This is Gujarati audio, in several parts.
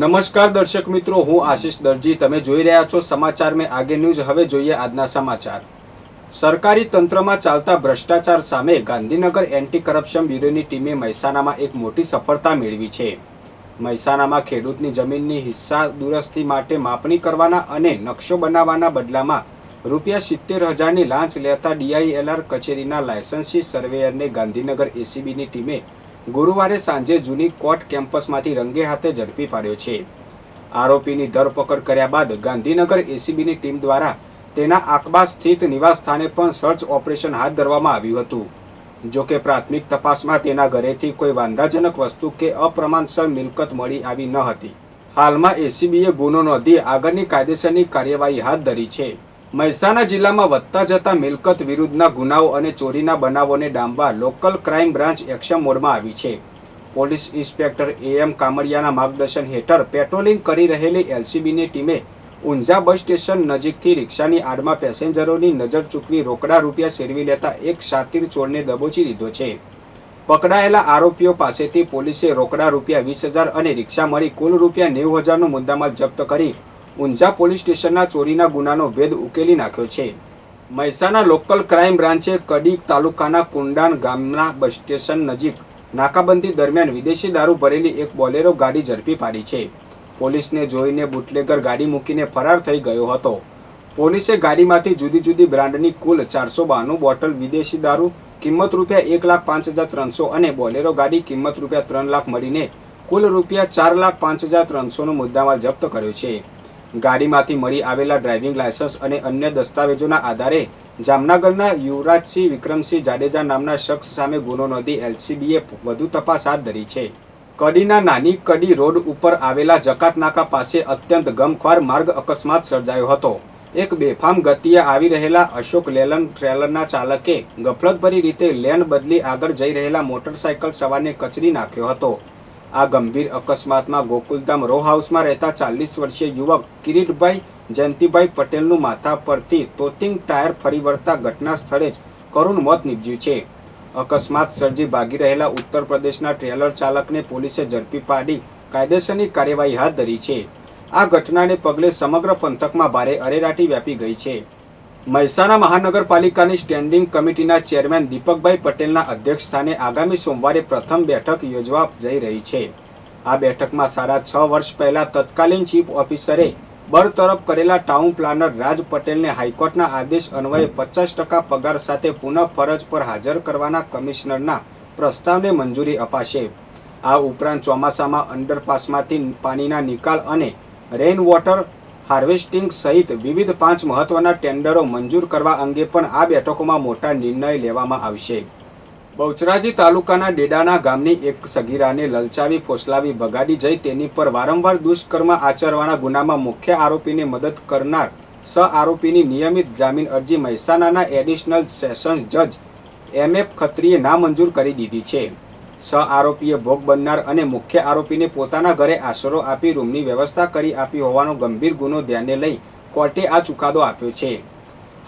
નમસ્કાર દર્શક મિત્રો, હું આશિષ દરજી. તમે જોઈ રહ્યા છો સમાચાર મેં આગે ન્યૂઝ. હવે જોઈએ આજના સમાચાર. સરકારી તંત્રમાં ચાલતા ભ્રષ્ટાચાર સામે ગાંધીનગર એન્ટી કરપ્શન બ્યુરોની ટીમે મહેસાણામાં એક મોટી સફળતા મેળવી છે. મહેસાણામાં ખેડૂતની જમીનની હિસ્સા દુરસ્તી માટે માપણી કરવાના અને નકશો બનાવવાના બદલામાં ₹70,000ની લાંચ લેતા DILR કચેરીના લાયસન્સી સર્વેયરને ગાંધીનગર ACBની ટીમે ગુરુવારે સાંજે જૂની કોર્ટ કેમ્પસમાંથી રંગે હાથે ઝડપી પાડ્યો છે. આરોપીની ધરપકડ કર્યા બાદ ગાંધીનગર ACBની ટીમ દ્વારા તેના આકબા સ્થિત નિવાસ સ્થાને પણ સર્ચ ઓપરેશન હાથ ધરવામાં આવ્યું હતું. જોકે પ્રાથમિક તપાસમાં તેના ઘરેથી કોઈ વાંધાજનક વસ્તુ કે અપ્રમાણસર મિલકત મળી આવી ન હતી. હાલમાં ACBએ ગુનો નોંધી આગળની કાયદેસરની કાર્યવાહી હાથ ધરી છે. મહેસાણા જિલ્લામાં વધતા જતા મિલકત વિરુદ્ધના ગુનાઓ અને ચોરીના બનાવોને ડામવા લોકલ ક્રાઇમ બ્રાન્ચ એક્શન મોડમાં આવી છે. પોલીસ ઇન્સ્પેક્ટર AM કામડિયાના માર્ગદર્શન હેઠળ પેટ્રોલિંગ કરી રહેલી LCBની ટીમે ઊંઝા બસ સ્ટેશન નજીકથી રિક્ષાની આડમાં પેસેન્જરોની નજર ચૂકવી રોકડા રૂપિયા શેરવી લેતા એક શાતીર ચોરને દબોચી લીધો છે. પકડાયેલા આરોપીઓ પાસેથી પોલીસે રોકડા ₹20,000 અને રિક્ષા મળી કુલ ₹90,000નો મુદ્દામાલ જપ્ત કરી ઊંઝા પોલીસ સ્ટેશનના ચોરીના ગુનાનો ભેદ ઉકેલી નાખ્યો છે. મહેસાણા લોકલ ક્રાઇમ બ્રાન્ચે કડી તાલુકાના કુંડાન ગામના બસ સ્ટેશન નજીક નાકાબંધી દરમિયાન વિદેશી દારૂ ભરેલી એક બોલેરો ગાડી ઝડપી પાડી છે. પોલીસને જોઈને બુટલેગર ગાડી મૂકીને ફરાર થઈ ગયો હતો. પોલીસે ગાડીમાંથી જુદી જુદી બ્રાન્ડની કુલ 492 બોટલ વિદેશી દારૂ કિંમત ₹1,05,300 અને બોલેરો ગાડી કિંમત ₹3 લાખ મળીને કુલ ₹4,05,300નો મુદ્દામાલ જપ્ત કર્યો છે. ગાડીમાંથી મળી આવેલા ડ્રાઇવિંગ લાયસન્સ અને અન્ય દસ્તાવેજોના આધારે જામનગરના યુવરાજસિંહ વિક્રમસિંહ જાડેજા નામના શખ્સ સામે ગુનો નોંધી LCBએ વધુ તપાસ હાથ ધરી છે. કડીના નાની કડી રોડ ઉપર આવેલા જકાત નાકા પાસે અત્યંત ગમખ્વાર માર્ગ અકસ્માત સર્જાયો હતો. એક બેફામ ગતિએ આવી રહેલા અશોક લેલન ટ્રેલરના ચાલકે ગફલતભરી રીતે લેન બદલી આગળ જઈ રહેલા મોટરસાયકલ સવારને કચરી નાખ્યો હતો. આ ગંભીર અકસ્માતમાં ગોકુલધામ રો હાઉસમાં રહેતા 40 વર્ષીય યુવક કિરીટભાઈ જયંતિભાઈ પટેલનું માથા પરથી તોતિંગ ટાયર ફરી વળતા ઘટના સ્થળે જ કરુણ મોત નીપજ્યું છે. અકસ્માત સર્જી ભાગી રહેલા ઉત્તર પ્રદેશના ટ્રેલર ચાલકને પોલીસે ઝડપી પાડી કાયદેસરની કાર્યવાહી હાથ ધરી છે. આ ઘટનાને પગલે સમગ્ર પંથકમાં ભારે અરેરાટી વ્યાપી ગઈ છે. મહેસાણા મહાનગરપાલિકાની સ્ટેન્ડિંગ કમિટીના ચેરમેન દીપકભાઈ પટેલના અધ્યક્ષસ્થાને આગામી સોમવારે પ્રથમ બેઠક યોજવા જઈ રહી છે. આ બેઠકમાં 6.5 વર્ષ પહેલા તત્કાલીન ચીફ ઓફિસરે બરતરફ કરેલા ટાઉન પ્લાનર રાજ પટેલને હાઈકોર્ટના આદેશ અન્વયે 50% પગાર સાથે પુનઃ ફરજ પર હાજર કરવાના કમિશનરના પ્રસ્તાવને મંજૂરી અપાશે. આ ઉપરાંત ચોમાસામાં અંડરપાસમાંથી પાણીના નિકાલ અને રેઇન વોટર હાર્વેસ્ટિંગ સહિત વિવિધ 5 મહત્વના ટેન્ડરો મંજૂર કરવા અંગે પણ આ બેઠકોમાં મોટા નિર્ણય લેવામાં આવશે. બહુચરાજી તાલુકાના ડેડાના ગામની એક સગીરાને લલચાવી ફોસલાવી ભગાડી જઈ તેની પર વારંવાર દુષ્કર્મ આચરવાના ગુનામાં મુખ્ય આરોપીને મદદ કરનાર સહ આરોપીની નિયમિત જામીન અરજી મહેસાણાના એડિશનલ સેશન્સ જજ MF ખત્રીએ નામંજૂર કરી દીધી છે. સહ આરોપીએ ભોગ બનનાર અને મુખ્ય આરોપીને પોતાના ઘરે આશરો આપી રૂમની વ્યવસ્થા કરી આપી હોવાનો ગંભીર ગુનો ધ્યાને લઈ કોર્ટે આ ચુકાદો આપ્યો છે.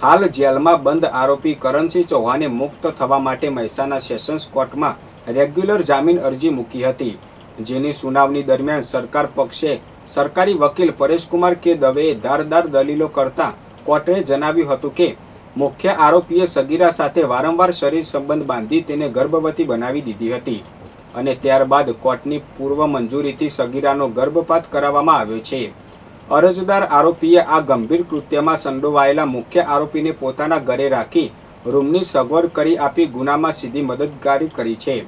હાલ જેલમાં બંધ આરોપી કરણસિંહ ચૌહાણે મુક્ત થવા માટે મહેસાણા સેશન્સ કોર્ટમાં રેગ્યુલર જામીન અરજી મૂકી હતી, જેની સુનાવણી દરમિયાન સરકાર પક્ષે સરકારી વકીલ પરેશકુમાર કે દવેએ ધારદાર દલીલો કરતા કોર્ટે જણાવ્યું હતું કે મુખ્ય આરોપીએ સગીરા સાથે વારંવાર શરીર સંબંધ બાંધી તેને ગર્ભવતી બનાવી દીધી હતી અને ત્યારબાદ કોર્ટની પૂર્વ મંજૂરીથી સગીરાનો ગર્ભપાત કરાવવામાં આવ્યો છે. અરજદાર આરોપીએ આ ગંભીર કૃત્યમાં સંડોવાયેલા મુખ્ય આરોપીને પોતાના ઘરે રાખી રૂમની સગવડ કરી આપી ગુનામાં સીધી મદદગારી કરી છે.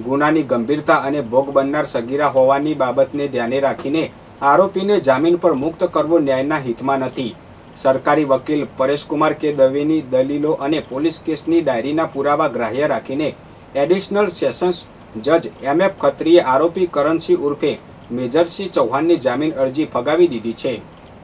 ગુનાની ગંભીરતા અને ભોગ બનનાર સગીરા હોવાની બાબતને ધ્યાને રાખીને આરોપીને જામીન પર મુક્ત કરવો ન્યાયના હિતમાં નથી. સરકારી વકીલ પરેશકુમાર કે દવેની દલીલો અને પોલીસ કેસની ડાયરીના પુરાવા ગ્રાહ્ય રાખીને એડિશનલ સેશન્સ જજ MF ખત્રીએ આરોપી કરણસિંહ ઉર્ફે મેજરસિંહ ચૌહાણની જામીન અરજી ફગાવી દીધી છે.